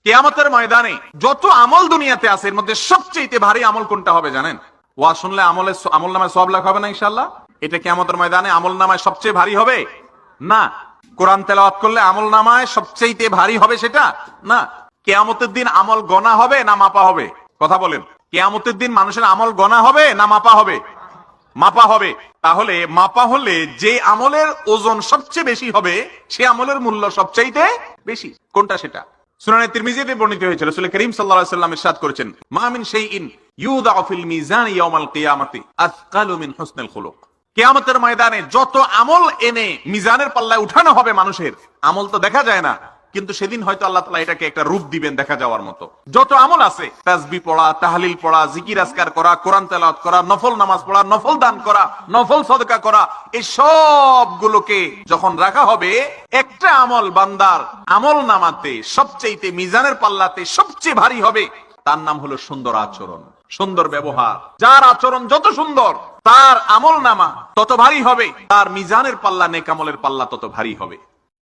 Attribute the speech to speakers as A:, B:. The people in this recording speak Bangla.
A: কিয়ামতের ময়দানে যত আমল দুনিয়াতে আছে এর মধ্যে সবচেয়ে ভারী আমল কোনটা হবে জানেন? ওয়াজ শুনলে আমল নামায় সওয়াব লেখা হবে না ইনশাআল্লাহ? এটা কিয়ামতের ময়দানে আমল নামায় সবচেয়ে ভারী হবে না। কোরআন তেলাওয়াত করলে আমল নামায় সবচেয়ে ভারী হবে সেটা না। কিয়ামতের দিন আমল গণা হবে না মাপা হবে? কথা বলেন। কিয়ামতের দিন মানুষের আমল গণা হবে না মাপা হবে? মাপা হবে। তাহলে মাপা হলে যে আমলের ওজন সবচেয়ে বেশি হবে সে আমলের মূল্য সবচাইতে বেশি। কোনটা সেটা? সুনানে তিরমিজিতে বর্ণিত হয়েছে, রাসূল করিম সাল্লাল্লাহু আলাইহি ওয়াসাল্লাম ইরশাদ করেছেন, মা মিন শাইইন ইউদাউ ফিল মিজান ইয়াউমাল কিয়ামাতি আথকালু মিন হুসনিল খুলুক। কিয়ামতের ময়দানে যত আমল এনে মিজানের পাল্লায় উঠানো হবে মানুষের, আমল তো দেখা যায় না, কিন্তু সেদিন হয়তো আল্লাহ তাআলা এটাকে একটা রূপ দিবেন দেখা যাওয়ার মতো। যত আমল আছে, তাসবিহ পড়া, তাহলিল পড়া, জিকির আজকার করা, কোরআন তেলাওয়াত করা, নফল নামাজ পড়া, নফল দান করা, নফল সাদকা করা, এই সবগুলোকে যখন রাখা হবে, একটা আমল বান্দার আমল নামাতে সবচেয়ে মিজানের পাল্লাতে সবচেয়ে ভারী হবে, তার নাম হলো সুন্দর আচরণ, সুন্দর ব্যবহার। যার আচরণ যত সুন্দর তার আমল নামা তত ভারী হবে, তার মিজানের পাল্লা নেক আমলের পাল্লা তত ভারী হবে।